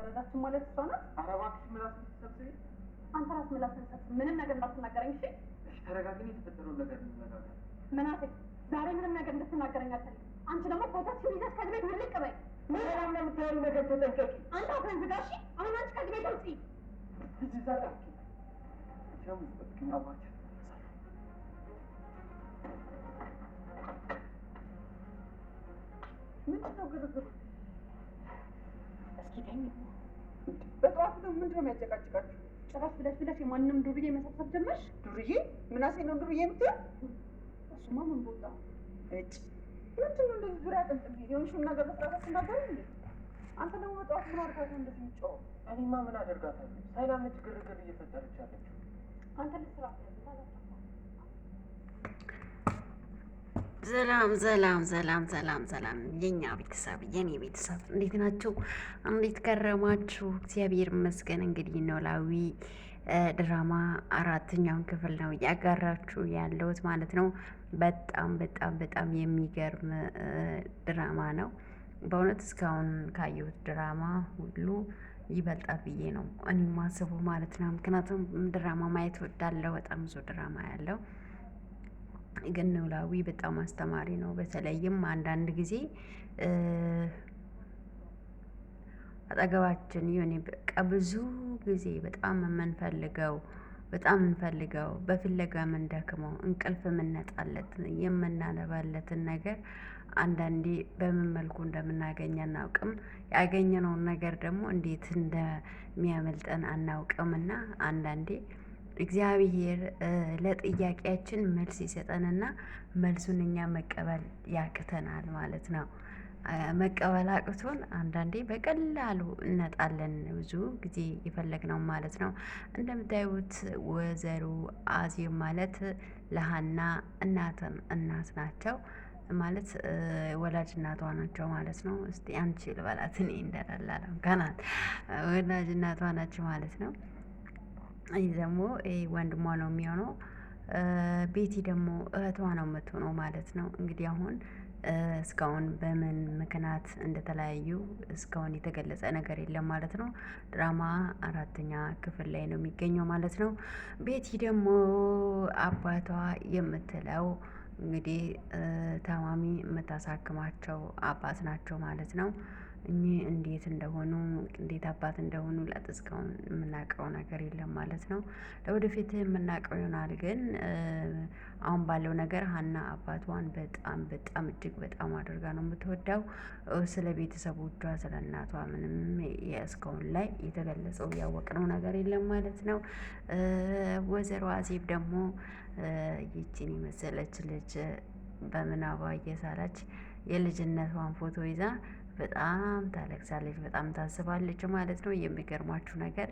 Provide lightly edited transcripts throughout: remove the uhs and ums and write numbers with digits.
ገረዳችን ማለት እሷ ናት። ኧረ እባክሽ ምላስን ሰብስቢ። አንተ ራስ ምላስን ሰብስብ። ምንም ነገር እንዳትናገረኝ እሺ? እሺ ተረጋግኝ። የተፈጠረውን ነገር እንነጋገር። ምናሴ ዛሬ ምንም ነገር እንድትናገረኝ አልፈልግም። አንቺ ደግሞ ፎቶሽን ይዘሽ ከዚህ ቤት ውልቅ በይ። ምንም የምትለኝ ነገር ተጠንቀቂ። አንተ አፍህን ዝጋ እሺ? አሁን አንቺ ከዚህ ቤት ውጪ። እዚህ ዛሬ ጀምስ በጥቂት አዋጭ ምንድን ነው ግርግሩ? እስኪ ተኝ። በጠዋት ነው ምንድን ነው የሚያጨቃጭቃችሁ? ጭራሽ ብለሽ የማንንም ዱርዬ መሰብሰብ ጀመርሽ? ዱርዬ? ምናሴ ነው ዱርዬ የምትይው? እሱማ ምን ቦታ እጭ ምንድን ነው እንደዚህ ዙሪያ ጥምጥም የሆንሽውን ነገር መስራት አትናገሪም እንዴ? አንተ ደግሞ በጠዋት ምን አድርጋት እንደዚህ የምትጮኸው? እኔማ ምን አደርጋታለሁ? ሳይላም ነች ግርግር እየፈጠረች ያለችው። አንተ ልስራ ሰላም የኛ ቤተሰብ የኔ ቤተሰብ እንዴት ናችሁ? እንዴት ከረማችሁ? እግዚአብሔር ይመስገን። እንግዲህ ኖላዊ ድራማ 4ኛውን ክፍል ነው እያጋራችሁ ያለሁት ማለት ነው። በጣም የሚገርም ድራማ ነው በእውነት። እስካሁን ካየሁት ድራማ ሁሉ ይበልጣል ብዬ ነው እኔ ማስበው ማለት ነው። ምክንያቱም ድራማ ማየት ወዳለው በጣም ብዙ ድራማ ያለው ግን ኖላዊ በጣም አስተማሪ ነው። በተለይም አንዳንድ ጊዜ አጠገባችን የሆነ በቃ ብዙ ጊዜ በጣም የምንፈልገው በፍለጋ የምንደክመው እንቅልፍ የምንነጣለት የምናነባለትን ነገር አንዳንዴ በምን መልኩ እንደምናገኝ አናውቅም። ያገኘነውን ነገር ደግሞ እንዴት እንደሚያመልጠን አናውቅምና አንዳንዴ እግዚአብሔር ለጥያቄያችን መልስ ይሰጠንና መልሱን እኛ መቀበል ያቅተናል ማለት ነው። መቀበል አቅቶን አንዳንዴ በቀላሉ እነጣለን ብዙ ጊዜ የፈለግነው ማለት ነው። እንደምታዩት ወይዘሮ አዜብ ማለት ለሀና እናት ናቸው ማለት ወላጅ እናቷ ናቸው ማለት ነው። እስቲ አንቺ ልበላት እኔ እንደላላለም ከናት ወላጅ እናቷ ናቸው ማለት ነው። ይህ ደግሞ ወንድሟ ነው የሚሆነው። ቤቲ ደግሞ እህቷ ነው የምትሆነው ማለት ነው። እንግዲህ አሁን እስካሁን በምን ምክንያት እንደተለያዩ እስካሁን የተገለጸ ነገር የለም ማለት ነው። ድራማ 4ኛ ክፍል ላይ ነው የሚገኘው ማለት ነው። ቤቲ ደግሞ አባቷ የምትለው እንግዲህ ታማሚ የምታሳክማቸው አባት ናቸው ማለት ነው። እኚህ እንዴት እንደሆኑ እንዴት አባት እንደሆኑ እስካሁን የምናውቀው ነገር የለም ማለት ነው። ለወደፊት የምናውቀው ይሆናል። ግን አሁን ባለው ነገር ሀና አባቷን በጣም እጅግ በጣም አድርጋ ነው የምትወዳው። ስለ ቤተሰቦቿ ስለ እናቷ ምንም እስካሁን ላይ የተገለጸው ያወቅነው ነገር የለም ማለት ነው። ወይዘሮ አዜብ ደግሞ ይቺን የመሰለች ልጅ በምናቧ እየሳለች የልጅነቷን ፎቶ ይዛ በጣም ታለቅሳለች፣ በጣም ታስባለች ማለት ነው። የሚገርማችሁ ነገር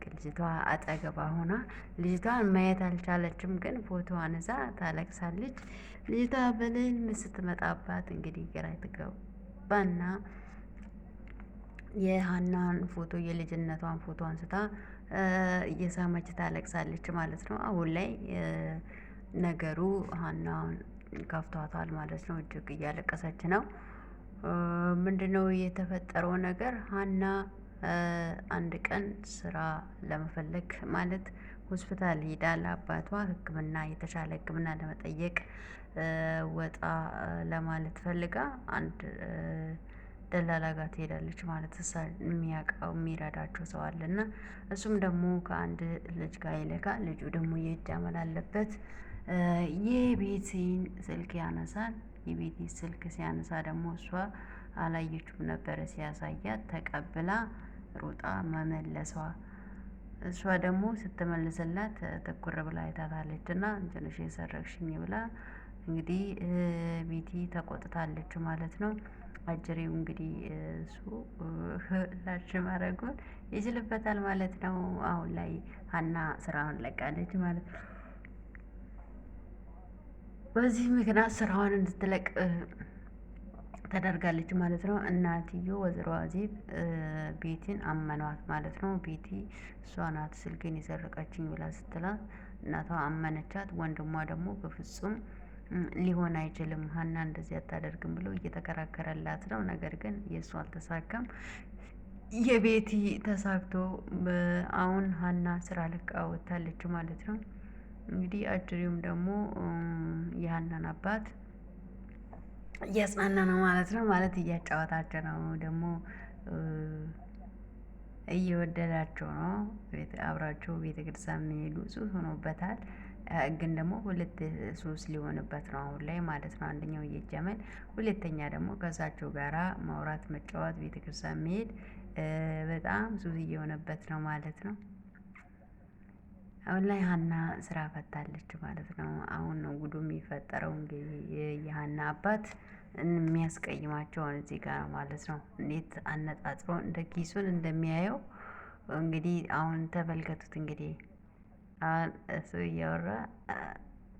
ልጅቷ አጠገባ ሆና ልጅቷን ማየት አልቻለችም፣ ግን ፎቶዋን እዛ ታለቅሳለች። ልጅቷ በልል ስትመጣባት እንግዲህ ግራ ትገባና የሀናን ፎቶ የልጅነቷን ፎቶ አንስታ እየሳመች ታለቅሳለች ማለት ነው። አሁን ላይ ነገሩ ሀናን ከፍቷታል ማለት ነው። እጅግ እያለቀሰች ነው። ምንድነው የተፈጠረው ነገር? ሀና አንድ ቀን ስራ ለመፈለግ ማለት ሆስፒታል ሄዳ ለአባቷ ሕክምና የተሻለ ሕክምና ለመጠየቅ ወጣ ለማለት ፈልጋ አንድ ደላላ ጋር ትሄዳለች ማለት የሚያውቀው የሚረዳቸው ሰው አለና እሱም ደግሞ ከአንድ ልጅ ጋር ይልካል። ልጁ ደግሞ የእጅ አመል አለበት። የቤቴን ስልክ ያነሳል። የቤቴ ስልክ ሲያነሳ ደግሞ እሷ አላየችም ነበረ። ሲያሳያት ተቀብላ ሩጣ መመለሷ እሷ ደግሞ ስትመልስላት ትኩር ብላ አይታታለች እና ትንሽ የሰረቅሽኝ ብላ እንግዲህ ቤቲ ተቆጥታለች ማለት ነው። አጅሬው እንግዲህ እሱ ላሽ ማድረጉን ይችልበታል ማለት ነው። አሁን ላይ ሀና ስራውን ለቃለች ማለት ነው። በዚህ ምክንያት ስራዋን እንድትለቅ ተደርጋለች ማለት ነው። እናትዮ ወይዘሮ አዜብ ቤቲን አመኗት ማለት ነው። ቤቲ እሷ ናት ስልኬን የሰረቀችኝ ብላ ስትላት እናቷ አመነቻት። ወንድሟ ደግሞ በፍጹም ሊሆን አይችልም ሀና እንደዚህ አታደርግም ብሎ እየተከራከረላት ነው። ነገር ግን የእሱ አልተሳካም። የቤቲ ተሳክቶ አሁን ሀና ስራ ለቃ ወጥታለች ማለት ነው። እንግዲህ አጅሪውም ደግሞ የሀናን አባት እያጽናና ነው ማለት ነው። ማለት እያጫወታቸው ነው ደግሞ እየወደዳቸው ነው። አብራቸው ቤተ ክርስቲያን የሚሄዱ ሱስ ሆኖበታል። ግን ደግሞ ሁለት ሱስ ሊሆንበት ነው አሁን ላይ ማለት ነው። አንደኛው እየጀመል፣ ሁለተኛ ደግሞ ከእሳቸው ጋራ ማውራት፣ መጫወት፣ ቤተ ክርስቲያን መሄድ በጣም ሱስ እየሆነበት ነው ማለት ነው። አሁን ላይ ሀና ስራ ፈታለች ማለት ነው። አሁን ነው ጉዱ የሚፈጠረው። እንግዲህ የሀና አባት የሚያስቀይማቸውን እዚህ ጋር ማለት ነው። እንዴት አነጣጥሮ እንደ ኪሱን እንደሚያየው እንግዲህ አሁን ተመልከቱት። እንግዲህ አሁን እሱ እያወራ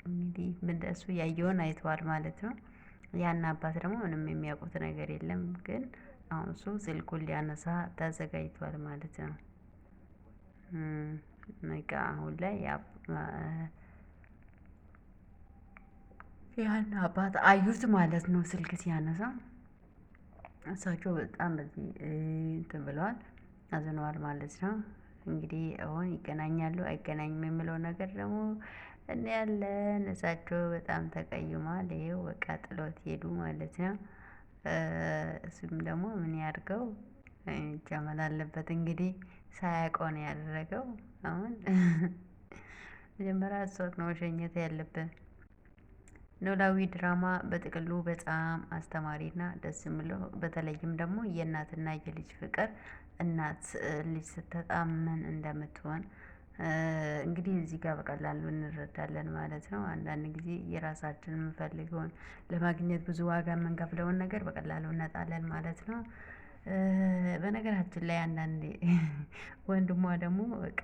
እንግዲህ ምን እሱ ያየውን አይተዋል ማለት ነው። ያን አባት ደግሞ ምንም የሚያውቁት ነገር የለም። ግን አሁን እሱ ስልኩን ሊያነሳ ተዘጋጅቷል ማለት ነው። በቃ አሁን ላይ ያን አባት አዩት ማለት ነው። ስልክ ሲያነሳ እሳቸው በጣም በዚህ እንትን ብለዋል፣ አዝነዋል ማለት ነው። እንግዲህ አሁን ይገናኛሉ አይገናኝም የሚለው ነገር ደግሞ እናያለን። እሳቸው በጣም ተቀይሟል። ይሄው በቃ ጥሎት ሄዱ ማለት ነው። እሱም ደግሞ ምን ያድርገው ጀመል አለበት እንግዲህ ሳያውቀው ነው ያደረገው። አሁን መጀመሪያ እሷት ነው መሸኘት ያለብን። ኖላዊ ድራማ በጥቅሉ በጣም አስተማሪና ደስ የሚለው በተለይም ደግሞ የእናትና የልጅ ፍቅር እናት ልጅ ስትጣመን እንደምትሆን እንግዲህ እዚህ ጋር በቀላሉ እንረዳለን ማለት ነው። አንዳንድ ጊዜ የራሳችን የምንፈልገውን ለማግኘት ብዙ ዋጋ የምንከፍለውን ነገር በቀላሉ እናጣለን ማለት ነው። በነገራችን ላይ አንዳንዴ ወንድሟ ደግሞ በቃ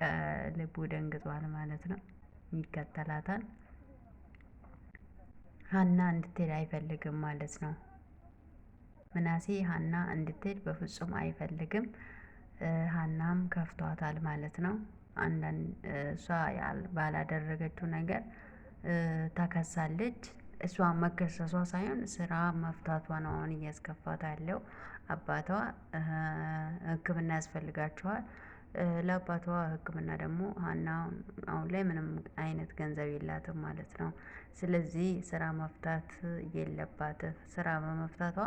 ልቡ ደንግጧል ማለት ነው። ይከተላታል። ሀና እንድትሄድ አይፈልግም ማለት ነው። ምናሴ ሀና እንድትሄድ በፍጹም አይፈልግም። ሀናም ከፍቷታል ማለት ነው። አንዳንድ እሷ ባላደረገችው ነገር ተከሳለች። እሷ መከሰሷ ሳይሆን ስራ መፍታቷ ነው አሁን እያስከፋት ያለው። አባቷ ሕክምና ያስፈልጋቸዋል። ለአባቷ ሕክምና ደግሞ ሀና አሁን ላይ ምንም አይነት ገንዘብ የላትም ማለት ነው። ስለዚህ ስራ መፍታት የለባትም። ስራ በመፍታቷ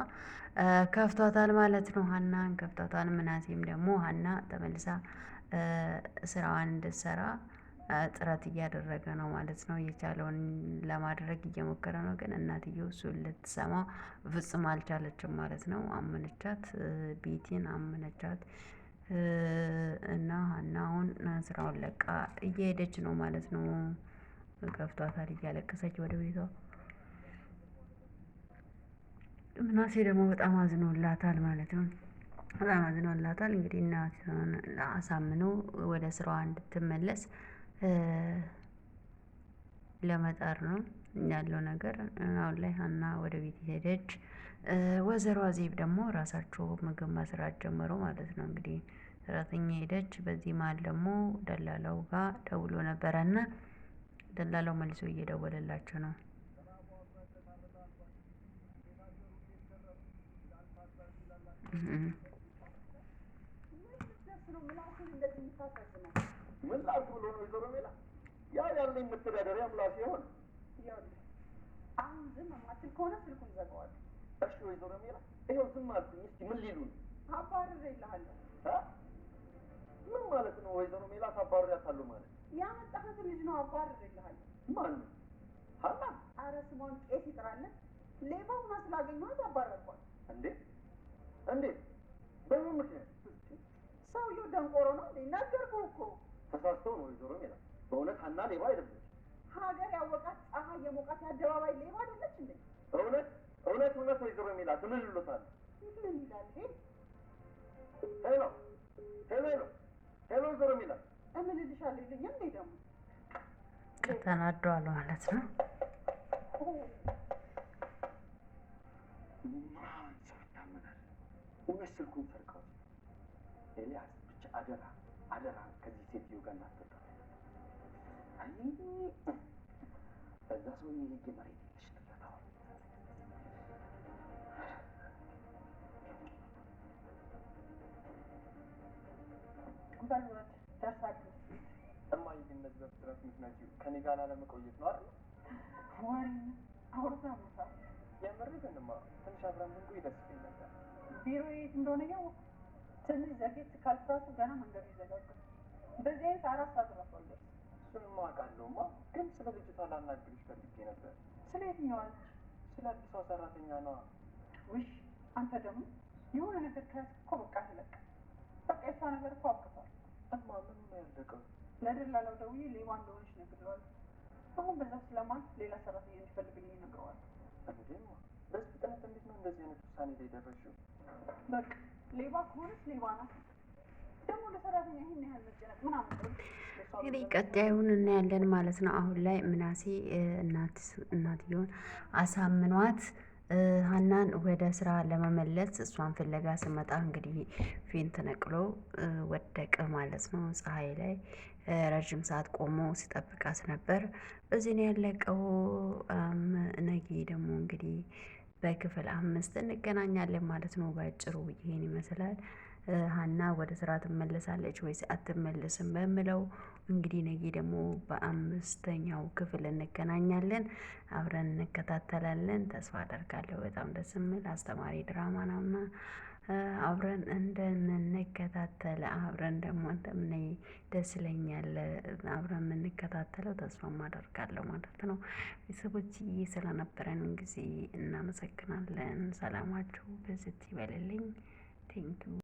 ከፍቷታል ማለት ነው። ሀናን ከፍቷታል። ምናሴም ደግሞ ሀና ተመልሳ ስራዋን እንድትሰራ ጥረት እያደረገ ነው ማለት ነው። የቻለውን ለማድረግ እየሞከረ ነው። ግን እናትየው እሱን ልትሰማ ፍጹም አልቻለችም ማለት ነው። አመነቻት፣ ቤቲን አመነቻት እና ሀና አሁን ስራውን ለቃ እየሄደች ነው ማለት ነው። ከፍቷታል፣ እያለቀሰች ወደ ቤቷ። ምናሴ ደግሞ በጣም አዝኖላታል ማለት ነው። በጣም አዝኖላታል። እንግዲህ እናቷን አሳምነው ወደ ስራዋ እንድትመለስ ለመጣር ነው ያለው ነገር። አሁን ላይ ሀና ወደ ቤት ሄደች። ወይዘሮ አዜብ ደግሞ ራሳቸው ምግብ መስራት ጀመሩ ማለት ነው። እንግዲህ ሰራተኛ ሄደች። በዚህ መሀል ደግሞ ደላላው ጋር ደውሎ ነበረና ደላላው መልሶ እየደወለላቸው ነው። ምን ላድርግ ብሎ ነው ወይዘሮ ሜላ? ያ ያለኝ መተዳደሪያ ምላሴ ይሆን? አሁን ዝም የማትል ከሆነ ስልኩን ዘጋዋለሁ። እሺ ወይዘሮ ሜላ ይኸው ዝም አልኩኝ። እስኪ ምን ሊሉ ነው? አባርሬልሃለሁ። ምን ማለት ነው ወይዘሮ ሜላ? ታባርሪያታለሁ ማለት ያመጣሁት ልጅ ነው። አባርሬልሃለሁ። ማን ነው? ሀና? ኧረ ስሟን ቄስ ይጥራለን። ሌባ ሆና ስላገኘኋት አባረርኳት። እንዴ እንዴት? በምን ምክንያት? ሰውየው ደንቆሮ ነው እንዴ? ነገርኩህ እኮ። ተሳስተው ነው ወይዘሮ ሜላ። በእውነት ሀና ሌባ አይደለች። ሀገር ያወቃት ፀሐይ የሞቃት የአደባባይ ሌባ አይደለች እንዴ? እውነት እውነት እውነት ወይዘሮ ሜላ ትምልሎታል። ምን ይላል? ሄሎ ሄሎ ሄሎ ሄሎ ወይዘሮ ሜላ እምልልሻለሁ ይለኛል እንዴ? ደግሞ ተናዷል ማለት ነው። ማን ሰው ይታመናል? እውነት ስልኩን ሰርቀው ኤልያስ ብቻ አደራ አደራ ከዚህ ሴትዮ ጋር እናትጠቀም። አይ በዛ ሰውዬ ሄጄ መሬት ልሽጥለታው። በልወት ደርሳችሁ እማዬ ግን እነዚህ በፍጥነት የምትመጪው ከኔ ጋር ላለመቆየት ነው አይደል? ወሬ አውርታ ቦታ የምር ግንማ ትንሽ አብረን ብንቆይ ደስ ይለኝ ነበር። ቢሮ የት እንደሆነ እያወቅሁ ትንሽ ዘጌት ካልኩ ራሱ ገና መንገዱ ይዘጋጋል። በዚህ አይነት 4 ሰዓት እራሱ አልደርስም። እሱንማ አውቃለሁማ፣ ግን ስለ ልጅቷ ላናግርሽ ፈልጌ ነበር። ስለ የትኛዋ ልጅ? ስለ አዲሷ ሰራተኛ ነዋ። ውይ አንተ ደግሞ የሆነ ነገር ከያዝክ እኮ በቃ አለቀ። በቃ የሷ ነገር እኮ አብቅቷል። እማ ምን ነው ያለቀው? ለደላላው ደውዬ ሌባ እንደሆነች ነግሬዋለሁ። አሁን በዛው ስለማን ሌላ ሰራተኛ እንዲፈልግልኝ እነግረዋለሁ። እንዴማ በዚህ ፍጥነት እንዴት ነው እንደዚህ አይነት ውሳኔ ላይ ደረስሽው? በቃ ሌባ ከሆነች ሌባ ናት። ደግሞ ለሰራተኛ ይህን ያህል መጨነቅ ምናምን እንግዲህ ቀጣዩን እናያለን ማለት ነው። አሁን ላይ ምናሴ እናትየውን አሳምኗት ሀናን ወደ ስራ ለመመለስ እሷን ፍለጋ ስመጣ እንግዲህ ፌንት ነቅሎ ወደቀ ማለት ነው። ፀሐይ ላይ ረዥም ሰዓት ቆሞ ሲጠብቃት ነበር። በዚህ ነው ያለቀው። ነገ ደግሞ እንግዲህ በክፍል 5 እንገናኛለን ማለት ነው። በአጭሩ ይሄን ይመስላል። ሀና ወደ ስራ ትመለሳለች ወይስ አትመለስም በምለው እንግዲህ ነገ ደግሞ በ5ኛው ክፍል እንገናኛለን። አብረን እንከታተላለን ተስፋ አደርጋለሁ። በጣም ደስ የሚል አስተማሪ ድራማ ነውና አብረን እንደምንከታተል አብረን ደግሞ እንደምናይ ደስ ይለኛል። አብረን የምንከታተለው ተስፋም አደርጋለሁ ማለት ነው። ቤተሰቦች ስለነበረን ጊዜ እናመሰግናለን። ሰላማችሁ በዝት ይበልልኝ። ቴንኪው